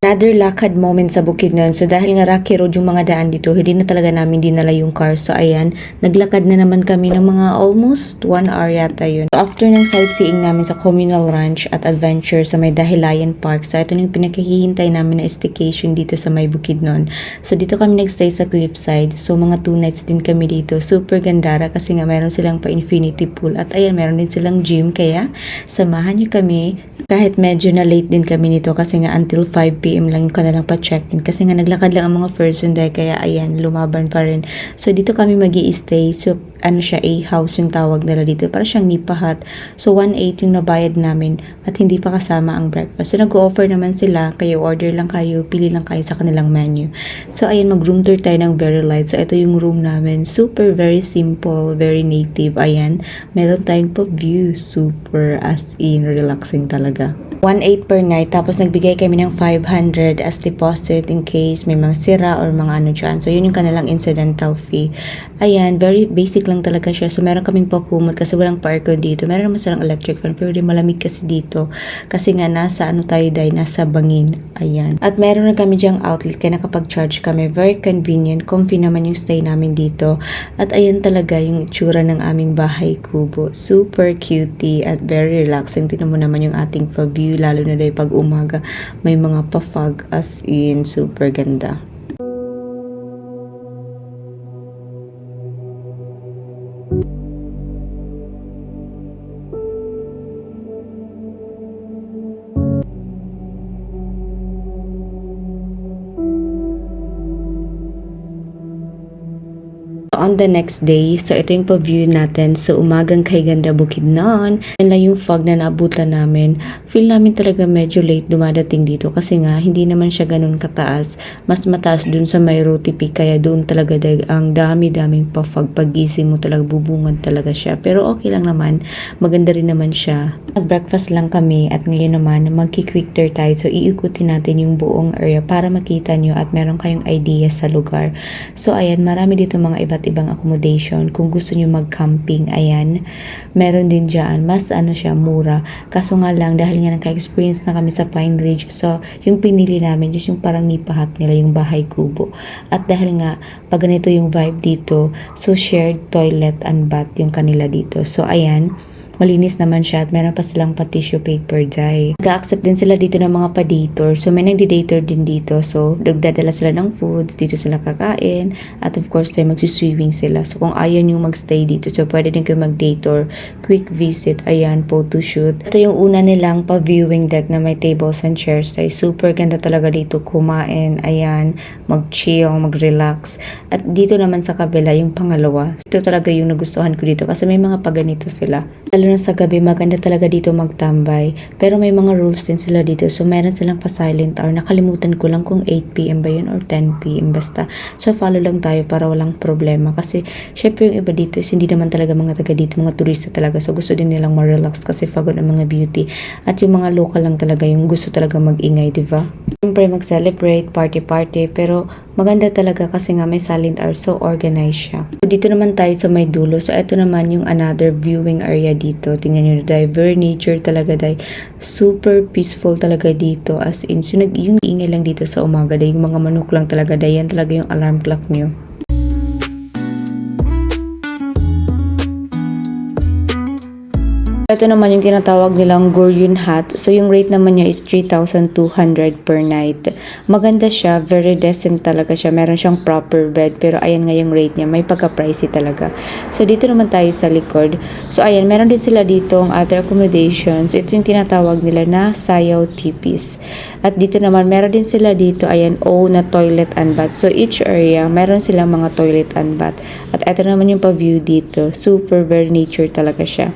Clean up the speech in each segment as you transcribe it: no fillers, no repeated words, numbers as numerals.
Another lakad moment sa Bukidnon. So dahil nga rocky road yung mga daan dito, hindi na talaga namin dinala yung car. So ayan, naglakad na naman kami ng mga almost 1 hour yata yun. So after ng sightseeing namin sa Communal Ranch at Adventure sa may Dahilayan Park, so ito yung pinakahihintay namin na staycation dito sa may Bukidnon. So dito kami nagstay sa cliffside. So mga 2 nights din kami dito. Super gandara kasi nga meron silang pa infinity pool at ayan, meron din silang gym. Kaya samahan nyo kami. Kahit medyo na late din kami nito kasi nga until 5 p.m. lang yung kanilang pa-check-in. Kasi nga naglakad lang ang mga first and kaya ayan, lumaban pa rin. So dito kami magi-stay. So ano siya, A-house yung tawag nila dito. Para siyang nipa hut. So 1.8 yung nabayad namin at hindi pa kasama ang breakfast. So nag-offer naman sila, kayo order lang kayo, pili lang kayo sa kanilang menu. So ayan, mag-room tour tayo ng Very Light. So ito yung room namin. Super very simple, very native. Ayan, meron tayong pa-view. Super as in relaxing talaga. 1.8 per night, tapos nagbigay kami ng 500 as deposit in case may mga sira or mga ano dyan. So, yun yung kanilang incidental fee. Ayan, very basic lang talaga siya. So, meron kaming pa-kumot kasi walang pa-aircon dito. Meron naman silang electric fan, pero di malamig kasi dito. Kasi nga, nasa ano tayo dahil, nasa bangin. Ayan. At meron na kami dyang outlet, kaya nakapag-charge kami. Very convenient. Comfy naman yung stay namin dito. At ayan talaga yung itsura ng aming bahay kubo. Super cutie at very relaxing. Tingnan mo naman yung ating view, lalo na dahil pag umaga may mga pa-fog as in super ganda. On the next day, so ito yung pa-view natin sa umagang kay Ganda Bukidnon. Yan lang yung fog na naabutan namin. Feel namin talaga medyo late dumadating dito kasi nga hindi naman siya ganun kataas. Mas mataas dun sa may Rotipi kaya doon talaga ang dami-daming pa-fog. Pagising mo talaga bubungad talaga siya. Pero okay lang naman. Maganda rin naman siya. Nag-breakfast lang kami at ngayon naman magki-quick tour tayo. So iikutin natin yung buong area para makita nyo at meron kayong idea sa lugar. So ayan, marami dito mga iba't ibang accommodation. Kung gusto nyo mag-camping, ayan, meron din dyan. Mas ano siya, mura. Kaso nga lang, dahil nga naka-experience na kami sa Pine Ridge, so yung pinili namin, just yung parang nipahat nila, yung bahay kubo. At dahil nga, pag ganito yung vibe dito, so shared toilet and bath yung kanila dito. So ayan, malinis naman siya at meron pa silang pa-tissue paper dye. Nag-accept din sila dito ng mga pa-dator. So, may nagdi-dator din dito. So, nagdadala sila ng foods. Dito sila kakain. At of course, tayo mag-swimming sila. So, kung ayaw nyo magstay dito, so pwede din kayo mag-dator. Quick visit. Ayan, photo shoot. Ito yung una nilang pa-viewing deck na may tables and chairs. Ay, super ganda talaga dito kumain. Ayan, mag-chill, mag-relax. At dito naman sa kabila, yung pangalawa. Ito talaga yung nagustuhan ko dito kasi may mga paganito sila. Lalo na sa gabi, maganda talaga dito magtambay. Pero may mga rules din sila dito. So, meron silang pa-silent hour. Nakalimutan ko lang kung 8 p.m. ba yun or 10 p.m. basta. So, follow lang tayo para walang problema. Kasi, syempre yung iba dito is hindi naman talaga mga taga dito, mga turista talaga. So, gusto din nilang ma-relax kasi pagod ang mga beauty. At yung mga local lang talaga yung gusto talaga mag-ingay, diba? Siyempre, mag-celebrate, party-party. Pero, maganda talaga kasi nga may silent hour. So, organized siya. So, dito naman tayo sa may dulo. So, ito naman yung another viewing area dito. Tingnan nyo, very nature talaga, super peaceful talaga dito, as in, so yung ingay lang dito sa umaga, yung mga manok lang talaga, yan talaga yung alarm clock nyo. Ito naman yung tinatawag nilang Goryeo hut. So, yung rate naman niya is 3,200 per night. Maganda siya. Very decent talaga siya. Meron siyang proper bed. Pero, ayan nga yung rate niya. May pagka-pricey talaga. So, dito naman tayo sa likod. So, ayan. Meron din sila dito ang other accommodations. Ito yung tinatawag nila na Sayaw Tipis. At dito naman, meron din sila dito, ayan, na toilet and bath. So, each area, meron silang mga toilet and bath. At ito naman yung pa-view dito. Super very nature talaga siya.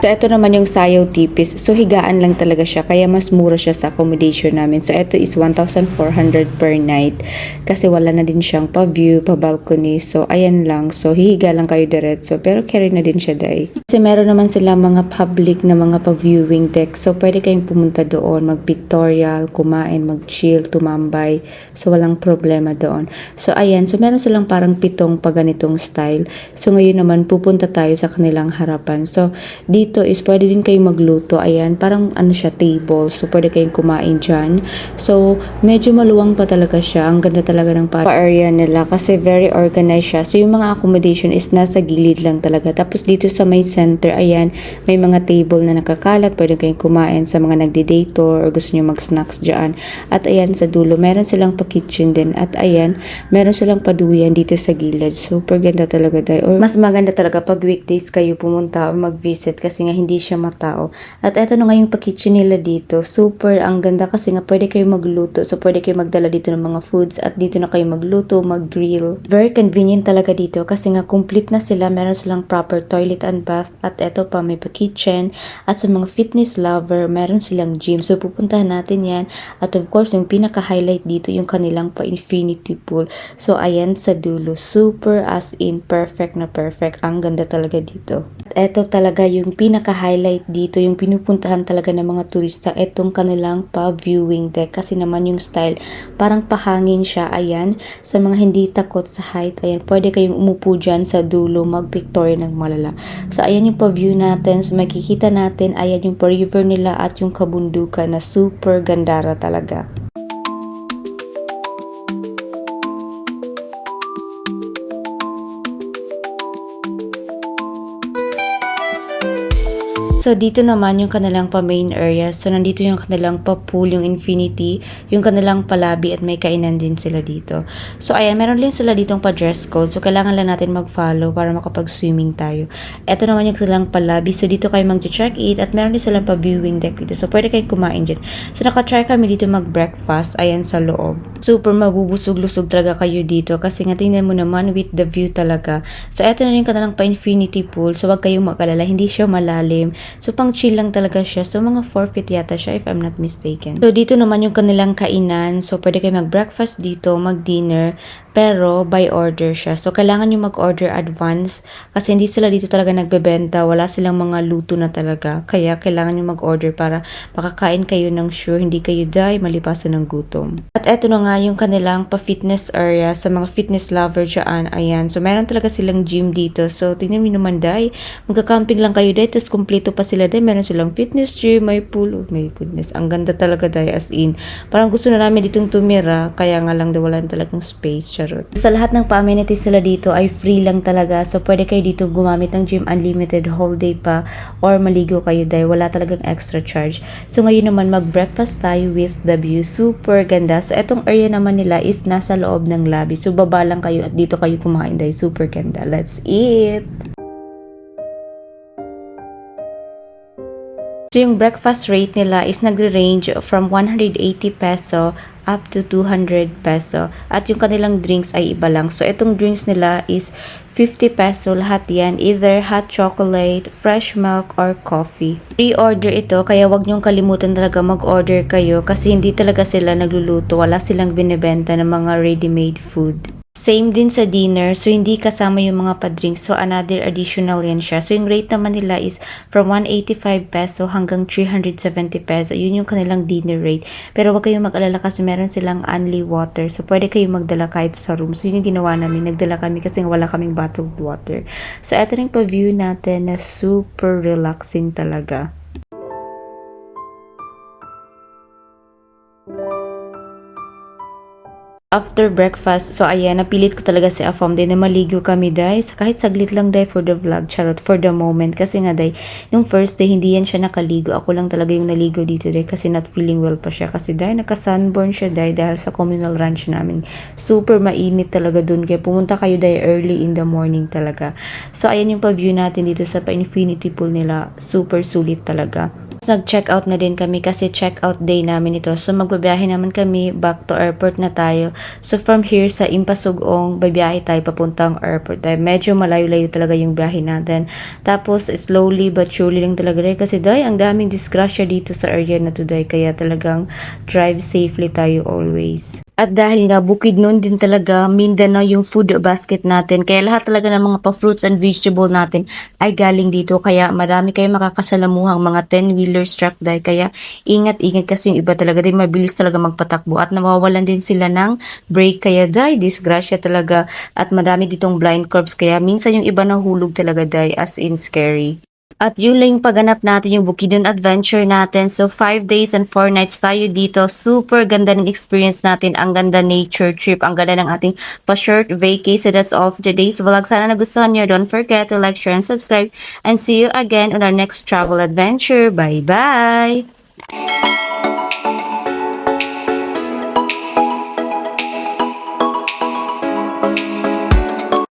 So, ito naman yung Sayaw Tipis. So, higaan lang talaga siya. Kaya mas mura siya sa accommodation namin. So, ito is 1,400 per night. Kasi wala na din siyang pa-view, pa-balcony. So, ayan lang. So, hihiga lang kayo diretso. Pero carry na din siya day. Kasi meron naman sila mga public na mga pa-viewing deck. So, pwede kayong pumunta doon, mag-pictorial, kumain, mag-chill, tumambay. So, walang problema doon. So, ayan. So, meron silang parang 7 pa ganitong style. So, ngayon naman, pupunta tayo sa kanilang harapan. So, dito is pwede din kayong magluto. Ayan, parang ano siya, table. So, pwede kayong kumain dyan. So, medyo maluwang pa talaga siya. Ang ganda talaga ng pa-area nila kasi very organized siya. So, yung mga accommodation is nasa gilid lang talaga. Tapos, dito sa may center, ayan, may mga table na nakakalat. Pwede kayong kumain sa mga nagdi-day tour or gusto nyo mag-snacks dyan. At ayan, sa dulo, meron silang pa-kitchen din. At ayan, meron silang paduyan dito sa gilid. Super ganda talaga dahil. Or mas maganda talaga pag weekdays kayo pumunta o mag-visit kasi nga hindi siya matao. At eto na nga yung pa-kitchen nila dito. Super ang ganda kasi nga pwede kayo magluto. So pwede kayo magdala dito ng mga foods at dito na kayo magluto, mag-grill. Very convenient talaga dito kasi nga complete na sila. Meron silang proper toilet and bath at eto pa may pa-kitchen. At sa mga fitness lover, meron silang gym. So pupuntahan natin yan. At of course, yung pinaka-highlight dito yung kanilang pa-infinity pool. So ayan sa dulo. Super as in perfect na perfect. Ang ganda talaga dito. At eto talaga yung pinaka-highlight dito, yung pinupuntahan talaga ng mga turista, etong kanilang pa-viewing deck. Kasi naman yung style, parang pahangin siya. Ayan, sa mga hindi takot sa height, ayan, pwede kayong umupo dyan sa dulo, mag-pictory ng malala. So, ayan yung pa-view natin. So, makikita natin, ayan yung pa-river nila at yung kabundukan na super gandara talaga. So, dito naman yung kanilang pa-main area. So, nandito yung kanilang pa-pool, yung infinity, yung kanilang pa-lobby at may kainan din sila dito. So, ayan, meron din sila ditong pa-dress code. So, kailangan lang natin mag-follow para makapag-swimming tayo. Ito naman yung kanilang pa-lobby. So, dito kayo mag-check-in at meron din silang pa-viewing deck dito. So, pwede kayong kumain dyan. So, nakatry kami dito mag-breakfast. Ayan, sa loob. Super mabubusog-lusog talaga kayo dito kasi nga tingnan mo naman with the view talaga. So, ito na yung kanilang pa-infinity pool. So, wag kayong mag-alala. Hindi siya malalim. So, pang chill lang talaga siya. So, mga 4 feet yata siya if I'm not mistaken. So, dito naman yung kanilang kainan. So, pwede kayo mag-breakfast dito, mag-dinner. Pero, by order siya. So, kailangan nyo mag-order advance kasi hindi sila dito talaga nagbebenta. Wala silang mga luto na talaga. Kaya, kailangan nyo mag-order para makakain kayo ng sure. Hindi kayo malipasan ng gutom. At eto na nga yung kanilang pa-fitness area sa mga fitness lover dyan. Ayan. So, meron talaga silang gym dito. So, tingnan nyo naman magka-camping lang kayo tapos kumpleto pa sila meron silang fitness gym, may pool. Oh my goodness. Ang ganda talaga as in. Parang gusto na namin ditong tumira. Kaya nga lang wala talagang space. Charot. Sa lahat ng pa-amenities nila dito ay free lang talaga. So, pwede kayo dito gumamit ng gym unlimited whole day pa or maligo kayo dahil wala talagang extra charge. So, ngayon naman mag-breakfast tayo with the view. Super ganda. So, etong area naman nila is nasa loob ng lobby. So, baba lang kayo at dito kayo kumain dahil super ganda. Let's eat! So, yung breakfast rate nila is nagre-range from 180 peso up to 200 peso. At yung kanilang drinks ay iba lang. So, itong drinks nila is 50 peso lahat yan. Either hot chocolate, fresh milk, or coffee. Pre-order ito, kaya wag niyong kalimutan talaga mag-order kayo kasi hindi talaga sila nagluluto. Wala silang binibenta ng mga ready-made food. Same din sa dinner, so hindi kasama yung mga pa-drinks. So, another additional yan siya. So, yung rate naman nila is from 185 peso hanggang 370 peso. Yun yung kanilang dinner rate. Pero wag kayong mag-alala kasi meron silang only water. So, pwede kayong magdala kahit sa room. So, yun yung ginawa namin. Nagdala kami kasi wala kaming bottled water. So, ito rin pa-view natin na super relaxing talaga. After breakfast, so ayan, napilit ko talaga si Afam din na maligo kami guys. Kahit saglit lang dahil for the vlog, charot, for the moment. Kasi nga dahil, yung first day, hindi yan siya nakaligo. Ako lang talaga yung naligo dito dahil kasi not feeling well pa siya. Kasi dahil naka-sunburn siya dahil sa communal ranch namin. Super mainit talaga dun. Kaya pumunta kayo dahil early in the morning talaga. So ayan yung pa-view natin dito sa pa-infinity pool nila. Super sulit talaga. Nag-check out na din kami kasi check out day namin ito. So magbabiyahe naman kami, back to airport na tayo. So from here sa Impasugong, babiyahe tayo papuntang airport. Dahil medyo malayo-layo talaga yung biyahe natin. Tapos slowly but surely lang talaga rin kasi dahil ang daming disgrasya dito sa area na today. Kaya talagang drive safely tayo always. At dahil nga bukid nun din talaga Mindanao yung food basket natin. Kaya lahat talaga ng mga pa-fruits and vegetable natin ay galing dito. Kaya marami kayong makakasalamuhang mga 10-wheelers truck dahil. Kaya ingat-ingat kasi yung iba talaga din mabilis talaga magpatakbo. At nawawalan din sila ng brake. Kaya dahil disgrasya talaga. At marami ditong blind curves. Kaya minsan yung iba nahulog talaga dahil as in scary. At yun lang yung pagganap natin yung Bukidnon Adventure natin. So 5 days and 4 nights tayo dito. Super ganda ng experience natin. Ang ganda nature trip. Ang ganda ng ating pa-short vacay. So that's all for today's vlog. Sana nagustuhan nyo. Don't forget to like, share, and subscribe. And see you again on our next travel adventure. Bye-bye!